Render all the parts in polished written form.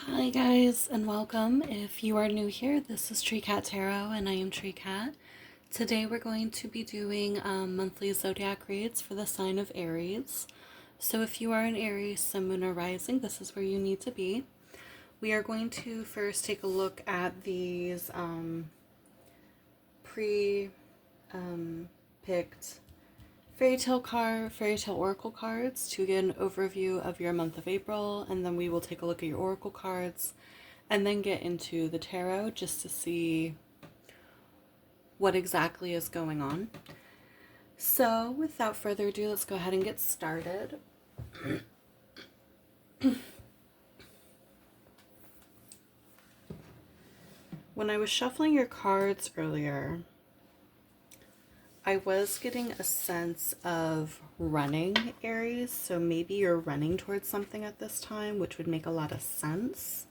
Hi guys and welcome. If you are new here, this is Tree Cat Tarot and I am Tree Cat. Today we're going to be doing monthly zodiac reads for the sign of Aries. So if you are an Aries, Sun, Moon, or Rising, this is where you need to be. We are going to first take a look at these pre-picked fairy tale oracle cards to get an overview of your month of April, and then we will take a look at your oracle cards and then get into the tarot just to see what exactly is going on. So without further ado, let's go ahead and get started. When I was shuffling your cards earlier, I was getting a sense of running, Aries, so maybe you're running towards something at this time, which would make a lot of sense.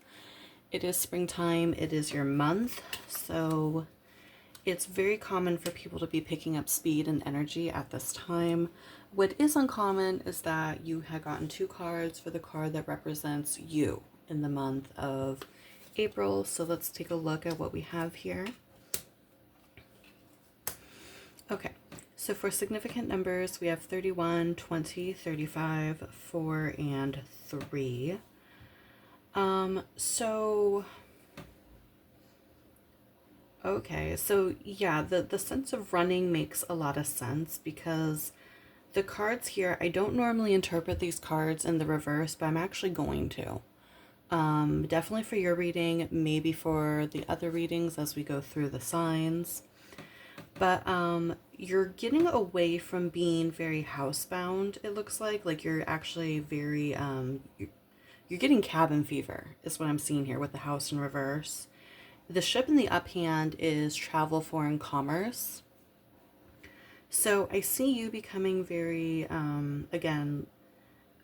It is springtime, it is your month, so it's very common for people to be picking up speed and energy at this time. What is uncommon is that you had gotten two cards for the card that represents you in the month of April. So let's take a look at what we have here. Okay, so for significant numbers, we have 31, 20, 35, 4, and 3. Okay, so yeah, the sense of running makes a lot of sense because the cards here, I don't normally interpret these cards in the reverse, but I'm actually going to. Definitely for your reading, maybe for the other readings as we go through the signs. But you're getting away from being very housebound, it looks like you're actually very, you're getting cabin fever is what I'm seeing here with the house in reverse. The ship in the uphand is travel, foreign commerce. So I see you becoming very, again,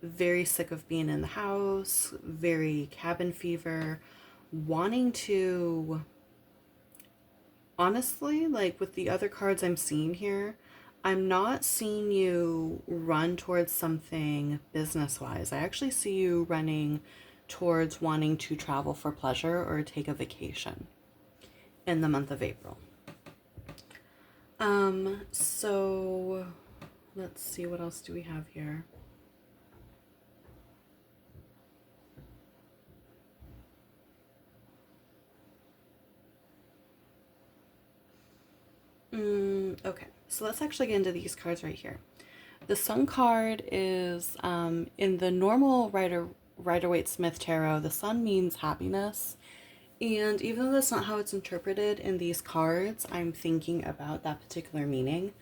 very sick of being in the house, very cabin fever, wanting to, honestly, like with the other cards I'm seeing here, I'm not seeing you run towards something business-wise. I actually see you running towards wanting to travel for pleasure or take a vacation in the month of April. So let's see, what else do we have here? Okay, so let's actually get into these cards right here. The Sun card is in the normal Rider-Waite-Smith tarot, the Sun means happiness. And even though that's not how it's interpreted in these cards, I'm thinking about that particular meaning.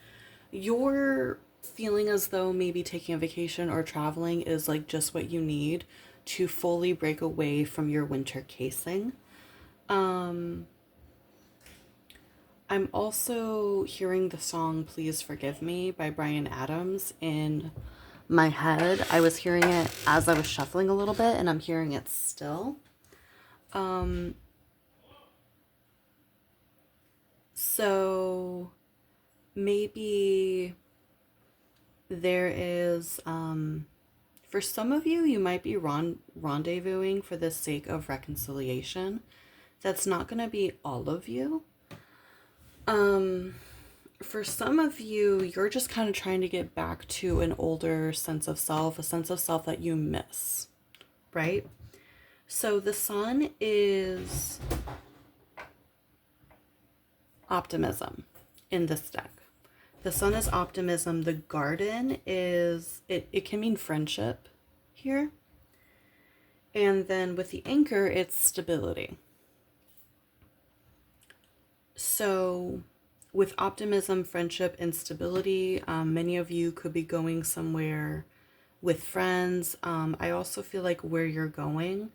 You're feeling as though maybe taking a vacation or traveling is like just what you need to fully break away from your winter casing. I'm also hearing the song Please Forgive Me by Bryan Adams in my head. I was hearing it as I was shuffling a little bit, and I'm hearing it still. So maybe there is, for some of you, you might be rendezvousing for the sake of reconciliation. That's not going to be all of you. For some of you, you're just kind of trying to get back to an older sense of self, a sense of self that you miss, right? So the Sun is optimism in this deck. The Sun is optimism. The Garden is, it can mean friendship here. And then with the Anchor, it's stability. So with optimism, friendship, and stability, many of you could be going somewhere with friends. I also feel like where you're going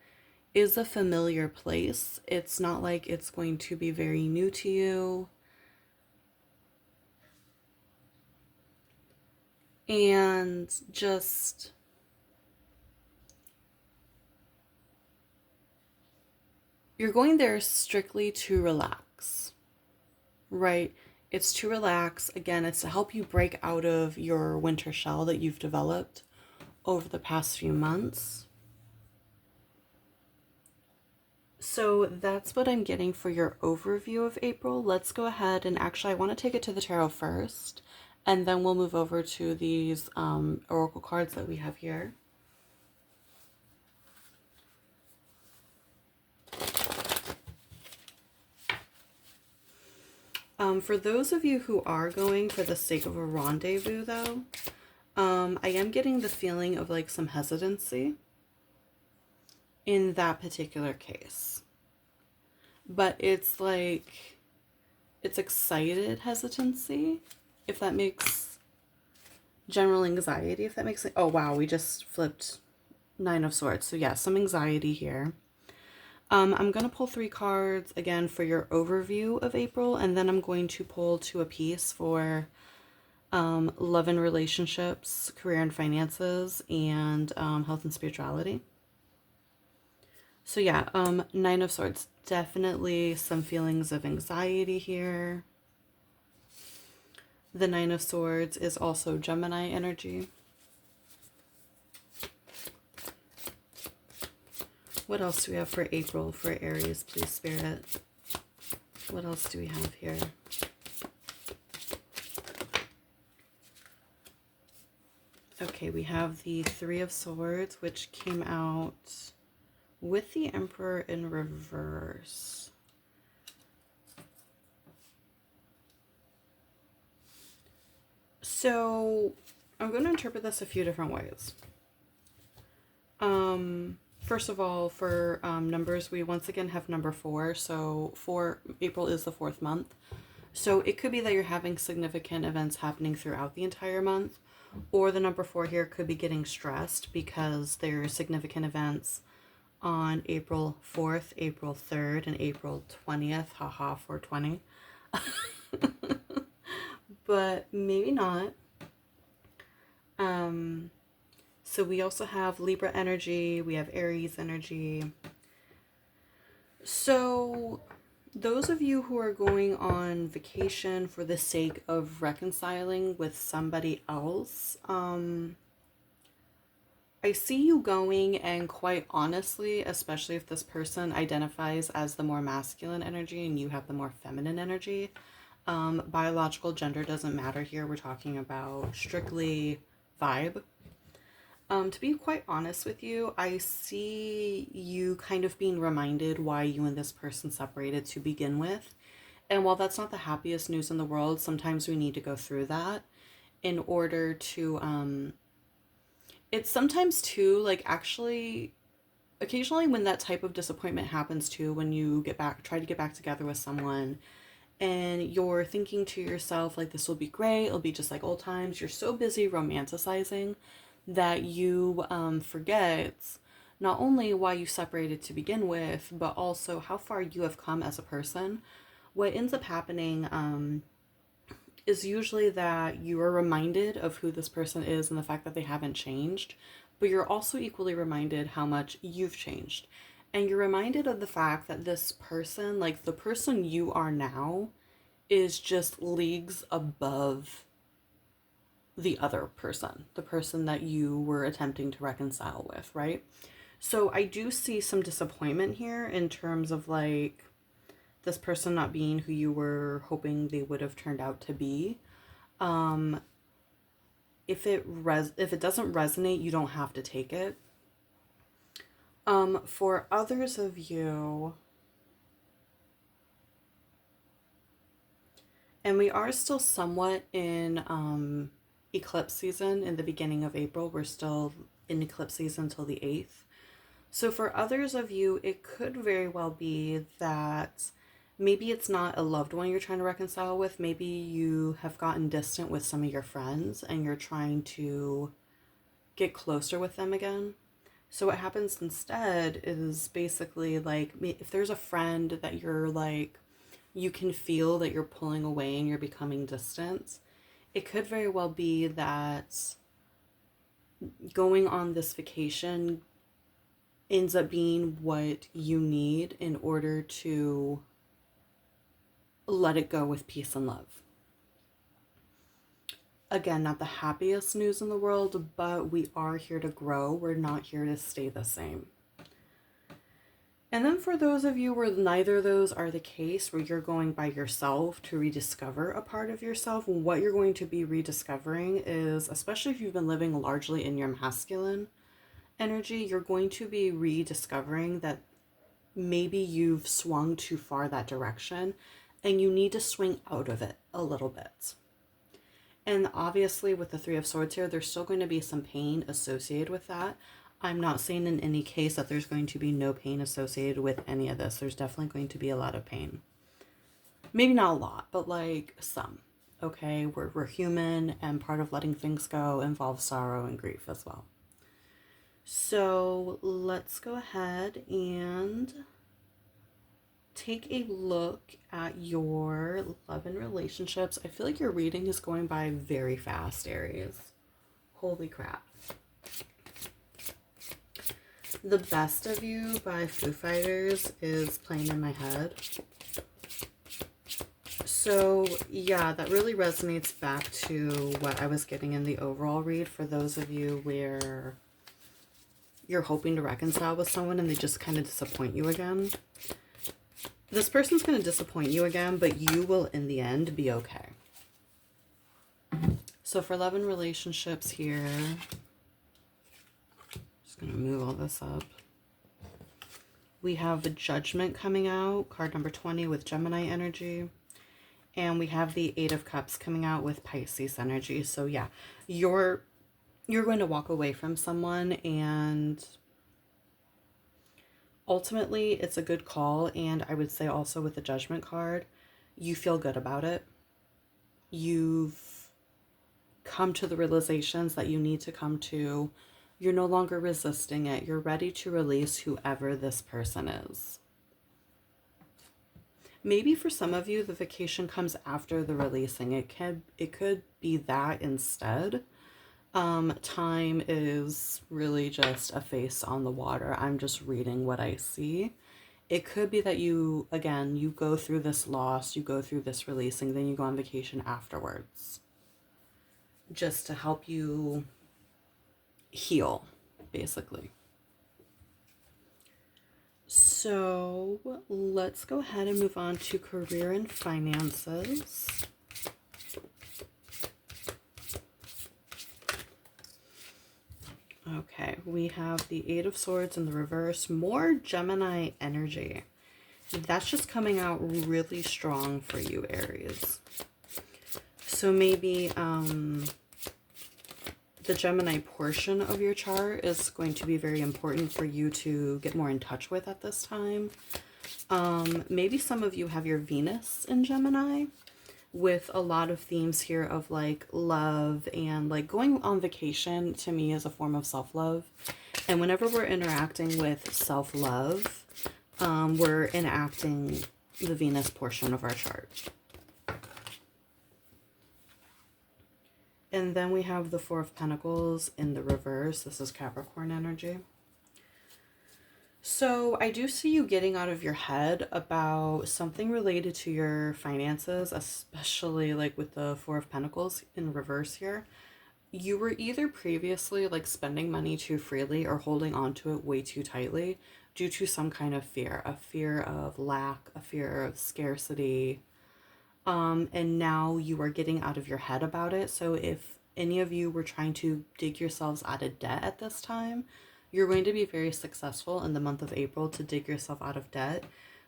is a familiar place. It's not like it's going to be very new to you. And just you're going there strictly to relax, right? It's to relax. Again, it's to help you break out of your winter shell that you've developed over the past few months. So that's what I'm getting for your overview of April. Let's go ahead and actually, I want to take it to the tarot first, and then we'll move over to these oracle cards that we have here. For those of you who are going for the sake of a rendezvous, though, I am getting the feeling of like some hesitancy in that particular case. But it's like, it's excited hesitancy, if that makes general anxiety, if that makes it. Oh, wow, we just flipped Nine of Swords. So yeah, some anxiety here. I'm going to pull 3 cards again for your overview of April, and then I'm going to pull 2 apiece for love and relationships, career and finances, and health and spirituality. So yeah, Nine of Swords, definitely some feelings of anxiety here. The Nine of Swords is also Gemini energy. What else do we have for April for Aries, please, Spirit? What else do we have here? Okay, we have the Three of Swords, which came out with the Emperor in reverse. So I'm going to interpret this a few different ways. First of all, for numbers, we once again have number 4. So April is the 4th month. So it could be that you're having significant events happening throughout the entire month, or the number 4 here could be getting stressed because there are significant events on April 4th, April 3rd, and April 20th. Haha, 420. But maybe not. So we also have Libra energy, we have Aries energy. So those of you who are going on vacation for the sake of reconciling with somebody else, I see you going, and quite honestly, especially if this person identifies as the more masculine energy and you have the more feminine energy, biological gender doesn't matter here. We're talking about strictly vibe. To be quite honest with you, I see you kind of being reminded why you and this person separated to begin with. And while that's not the happiest news in the world, sometimes we need to go through that in order to, it's sometimes too, like actually, occasionally when that type of disappointment happens too, when you try to get back together with someone, and you're thinking to yourself, like, this will be great, it'll be just like old times. You're so busy romanticizing that you forget not only why you separated to begin with, but also how far you have come as a person. What ends up happening is usually that you are reminded of who this person is and the fact that they haven't changed, but you're also equally reminded how much you've changed. And you're reminded of the fact that this person, like the person you are now, is just leagues above the other person, the person that you were attempting to reconcile with, right? So I do see some disappointment here in terms of like this person not being who you were hoping they would have turned out to be. If it doesn't resonate, you don't have to take it. For others of you, and we are still somewhat in eclipse season in the beginning of April. We're still in eclipse season until the 8th. So for others of you, it could very well be that maybe it's not a loved one you're trying to reconcile with. Maybe you have gotten distant with some of your friends and you're trying to get closer with them again. So what happens instead is basically like, if there's a friend that you're like, you can feel that you're pulling away and you're becoming distant, it could very well be that going on this vacation ends up being what you need in order to let it go with peace and love. Again, not the happiest news in the world, but we are here to grow. We're not here to stay the same. And then for those of you where neither of those are the case, where you're going by yourself to rediscover a part of yourself, what you're going to be rediscovering is, especially if you've been living largely in your masculine energy, you're going to be rediscovering that maybe you've swung too far that direction and you need to swing out of it a little bit. And obviously with the Three of Swords here, there's still going to be some pain associated with that. I'm not saying in any case that there's going to be no pain associated with any of this. There's definitely going to be a lot of pain. Maybe not a lot, but like some. Okay, we're human, and part of letting things go involves sorrow and grief as well. So let's go ahead and take a look at your love and relationships. I feel like your reading is going by very fast, Aries. Holy crap. The Best of You by Foo Fighters is playing in my head. So yeah, that really resonates back to what I was getting in the overall read for those of you where you're hoping to reconcile with someone and they just kind of disappoint you again. This person's going to disappoint you again, but you will in the end be okay. So for love and relationships here, just going to move all this up. We have a Judgment coming out, card number 20 with Gemini energy. And we have the Eight of Cups coming out with Pisces energy. So yeah, you're going to walk away from someone, and ultimately it's a good call. And I would say also with the Judgment card, you feel good about it. You've come to the realizations that you need to come to. You're no longer resisting it. You're ready to release whoever this person is. Maybe for some of you, the vacation comes after the releasing. It could be that instead. Time is really just a face on the water. I'm just reading what I see. It could be that you go through this loss, you go through this releasing, then you go on vacation afterwards. Just to help you heal, basically. So let's go ahead and move on to career and finances. Okay, we have the Eight of Swords in the reverse, more Gemini energy. That's just coming out really strong for you, Aries. So maybe the Gemini portion of your chart is going to be very important for you to get more in touch with at this time. Maybe some of you have your Venus in Gemini, with a lot of themes here of like love, and like going on vacation to me is a form of self-love. And whenever we're interacting with self-love, we're enacting the Venus portion of our chart. And then we have the Four of Pentacles in the reverse. This is Capricorn energy. So I do see you getting out of your head about something related to your finances, especially like with the Four of Pentacles in reverse here. You were either previously like spending money too freely or holding on to it way too tightly due to some kind of fear, a fear of lack, a fear of scarcity. And now you are getting out of your head about it. So if any of you were trying to dig yourselves out of debt at this time, you're going to be very successful in the month of April to dig yourself out of debt.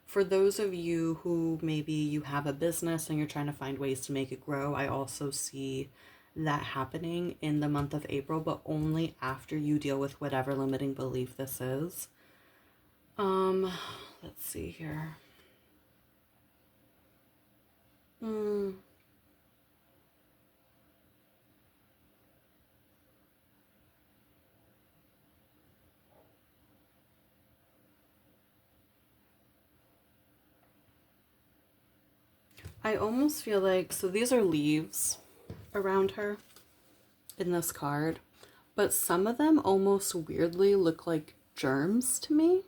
For those of you who maybe you have a business and you're trying to find ways to make it grow, I also see that happening in the month of April, but only after you deal with whatever limiting belief this is. Let's see here. I almost feel like, so these are leaves around her in this card, but some of them almost weirdly look like germs to me,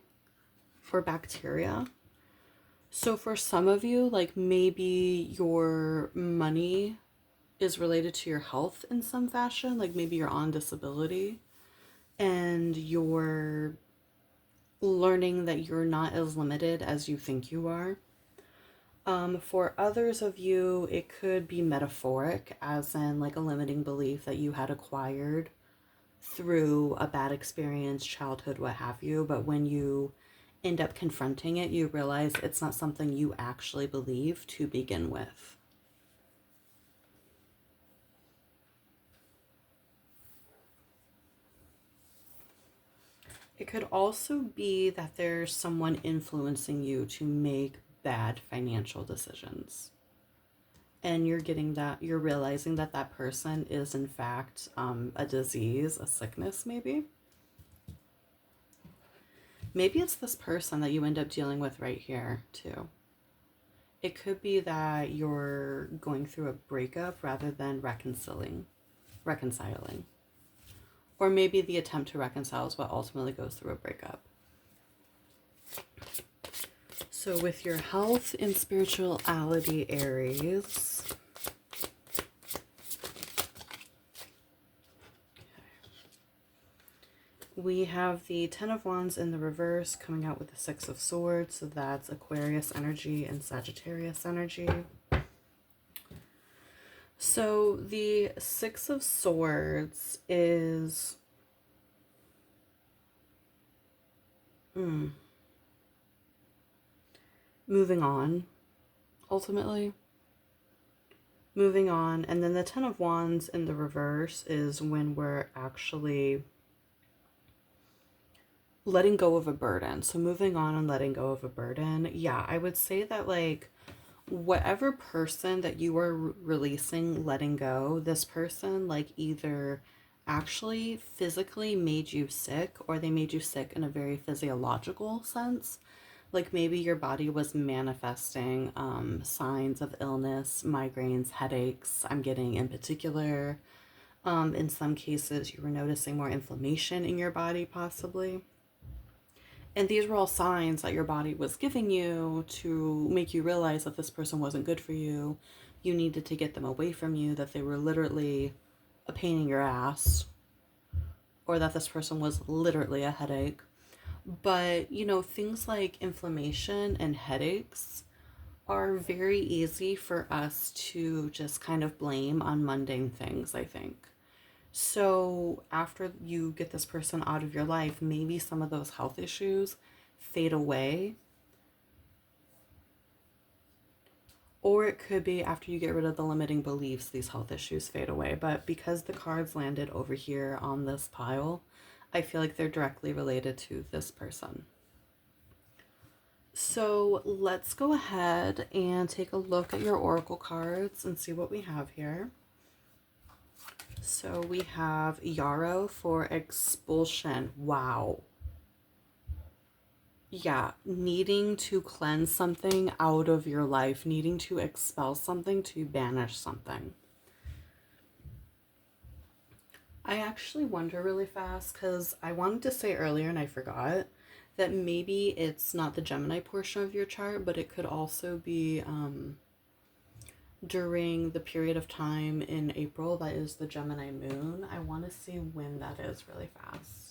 or bacteria. So for some of you, like maybe your money is related to your health in some fashion, like maybe you're on disability and you're learning that you're not as limited as you think you are. For others of you, it could be metaphoric, as in like a limiting belief that you had acquired through a bad experience, childhood, what have you. But when you end up confronting it, you realize it's not something you actually believe to begin with. It could also be that there's someone influencing you to make bad financial decisions. And you're realizing that that person is in fact a disease, a sickness, maybe. Maybe it's this person that you end up dealing with right here, too. It could be that you're going through a breakup rather than reconciling. Or maybe the attempt to reconcile is what ultimately goes through a breakup. So with your health and spirituality, Aries, we have the Ten of Wands in the reverse coming out with the Six of Swords. So that's Aquarius energy and Sagittarius energy. So the Six of Swords is moving on, ultimately. Moving on. And then the Ten of Wands in the reverse is when we're actually letting go of a burden. So moving on and letting go of a burden. Yeah, I would say that like whatever person that you are releasing, letting go, this person like either actually physically made you sick or they made you sick in a very physiological sense. Like maybe your body was manifesting signs of illness, migraines, headaches, I'm getting in particular. In some cases, you were noticing more inflammation in your body, possibly. And these were all signs that your body was giving you to make you realize that this person wasn't good for you. You needed to get them away from you, that they were literally a pain in your ass, or that this person was literally a headache. But, you know, things like inflammation and headaches are very easy for us to just kind of blame on mundane things, I think. So after you get this person out of your life, maybe some of those health issues fade away. Or it could be after you get rid of the limiting beliefs, these health issues fade away. But because the cards landed over here on this pile, I feel like they're directly related to this person. So let's go ahead and take a look at your oracle cards and see what we have here. So we have Yarrow for expulsion. Wow. Yeah, needing to cleanse something out of your life, needing to expel something, to banish something. I actually wonder really fast because I wanted to say earlier and I forgot that maybe it's not the Gemini portion of your chart, but it could also be during the period of time in April that is the Gemini moon. I want to see when that is really fast.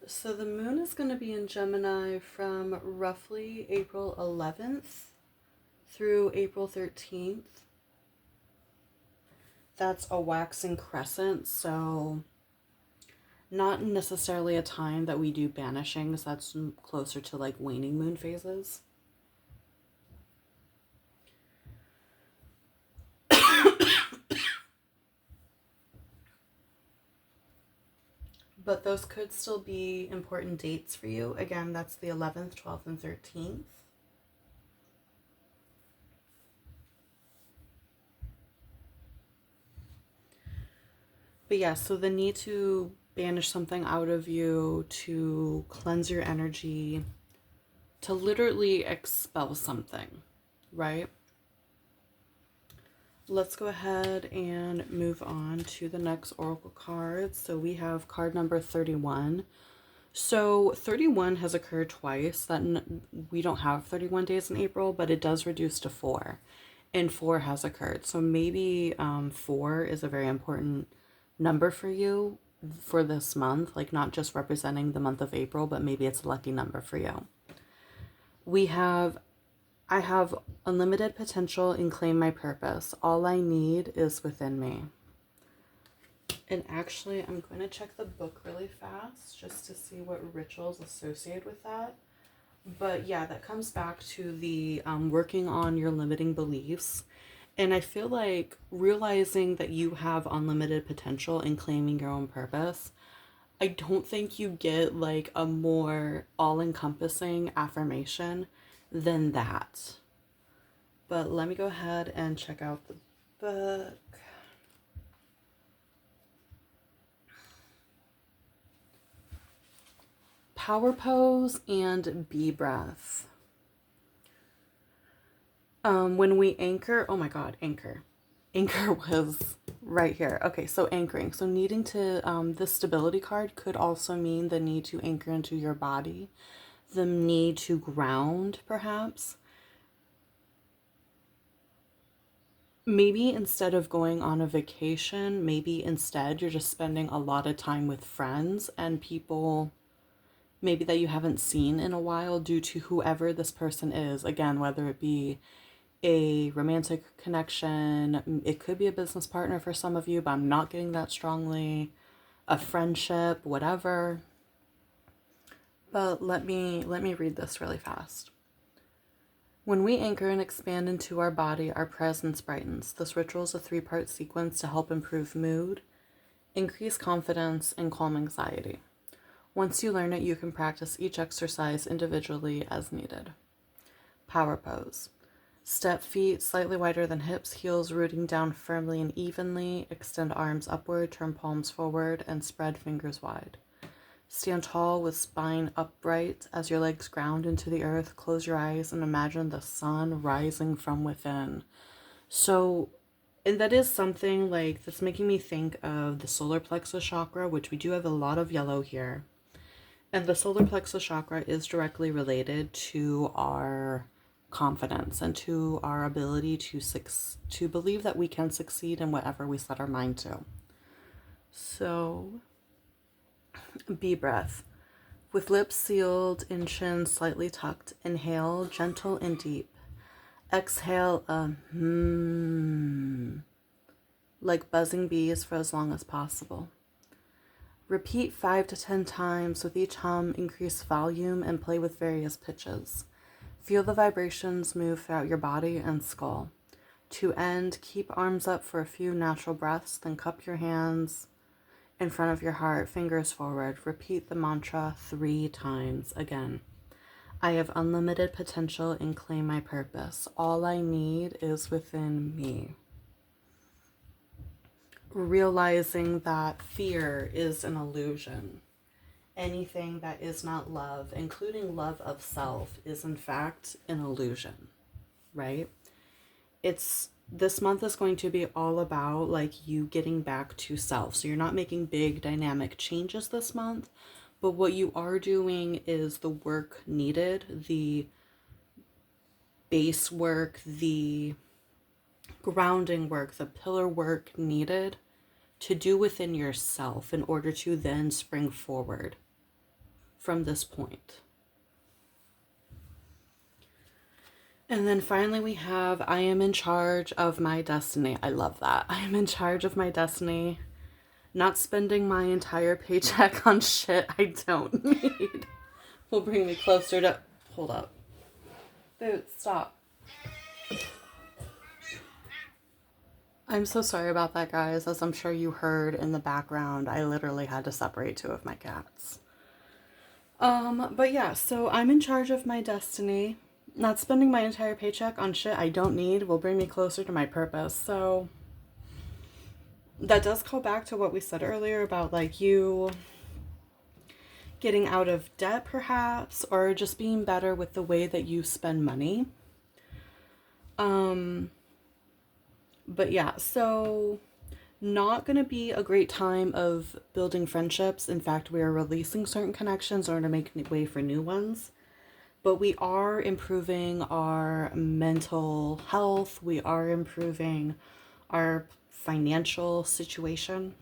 So the moon is going to be in Gemini from roughly April 11th through April 13th. That's a waxing crescent, so not necessarily a time that we do banishings. That's closer to like waning moon phases. But those could still be important dates for you. Again, that's the 11th, 12th, and 13th. But yeah, so the need to banish something out of you, to cleanse your energy, to literally expel something, right? Let's go ahead and move on to the next oracle card. So we have card number 31. So 31 has occurred twice. We don't have 31 days in April, but it does reduce to 4. And 4 has occurred. So maybe 4 is a very important number for you for this month. Like not just representing the month of April, but maybe it's a lucky number for you. I have unlimited potential and claim my purpose. All I need is within me. And actually, I'm going to check the book really fast just to see what rituals associated with that. But yeah, that comes back to the working on your limiting beliefs. And I feel like realizing that you have unlimited potential and claiming your own purpose, I don't think you get like a more all-encompassing affirmation than that. But let me go ahead and check out the book. Power pose and bee breath. When we anchor, oh my God, anchor. Anchor was right here. Okay, so anchoring. So needing to, the stability card could also mean the need to anchor into your body, the need to ground, perhaps. Maybe instead of going on a vacation, maybe instead you're just spending a lot of time with friends and people maybe that you haven't seen in a while due to whoever this person is. Again, whether it be a romantic connection, it could be a business partner for some of you, but I'm not getting that strongly. A friendship, whatever. But let me read this really fast. When we anchor and expand into our body, our presence brightens. This ritual is a 3-part sequence to help improve mood, increase confidence, and calm anxiety. Once you learn it, you can practice each exercise individually as needed. Power pose. Step feet slightly wider than hips, heels rooting down firmly and evenly. Extend arms upward, turn palms forward, and spread fingers wide. Stand tall with spine upright as your legs ground into the earth. Close your eyes and imagine the sun rising from within. So, and that is something like that's making me think of the solar plexus chakra, which we do have a lot of yellow here. And the solar plexus chakra is directly related to our confidence and to our ability to believe that we can succeed in whatever we set our mind to. So, bee breath. With lips sealed and chin slightly tucked, inhale, gentle and deep. Exhale, like buzzing bees for as long as possible. Repeat 5 to 10 times. With each hum, increase volume and play with various pitches. Feel the vibrations move throughout your body and skull. To end, keep arms up for a few natural breaths, then cup your hands in front of your heart, fingers forward. Repeat the mantra 3 times again. I have unlimited potential and claim my purpose. All I need is within me. Realizing that fear is an illusion. Anything that is not love, including love of self, is in fact an illusion, right? This month is going to be all about like you getting back to self. So you're not making big dynamic changes this month, but what you are doing is the work needed, the base work, the grounding work, the pillar work needed to do within yourself in order to then spring forward from this point. And then finally we have, I am in charge of my destiny. I love that. I am in charge of my destiny. Not spending my entire paycheck on shit I don't need will bring me closer to... Hold up. Boots, stop. I'm so sorry about that, guys. As I'm sure you heard in the background, I literally had to separate 2 of my cats. But yeah, so I'm in charge of my destiny. Not spending my entire paycheck on shit I don't need will bring me closer to my purpose. So that does go back to what we said earlier about like you getting out of debt perhaps, or just being better with the way that you spend money. But yeah, so not going to be a great time of building friendships. In fact, we are releasing certain connections in order to make way for new ones. But we are improving our mental health. We are improving our financial situation.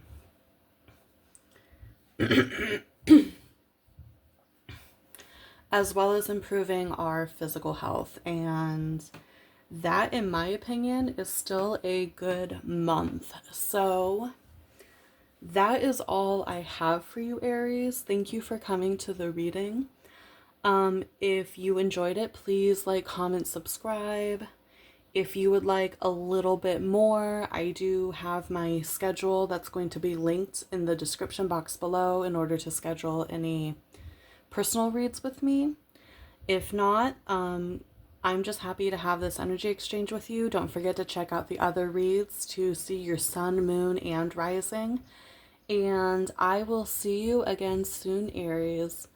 As well as improving our physical health. And that, in my opinion, is still a good month. So that is all I have for you, Aries. Thank you for coming to the reading. If you enjoyed it, please like, comment, subscribe. If you would like a little bit more, I do have my schedule that's going to be linked in the description box below in order to schedule any personal reads with me. If not, I'm just happy to have this energy exchange with you. Don't forget to check out the other reads to see your sun, moon, and rising. And I will see you again soon, Aries.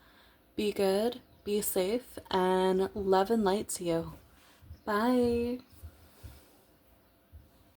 Be good, be safe, and love and light to you. Bye.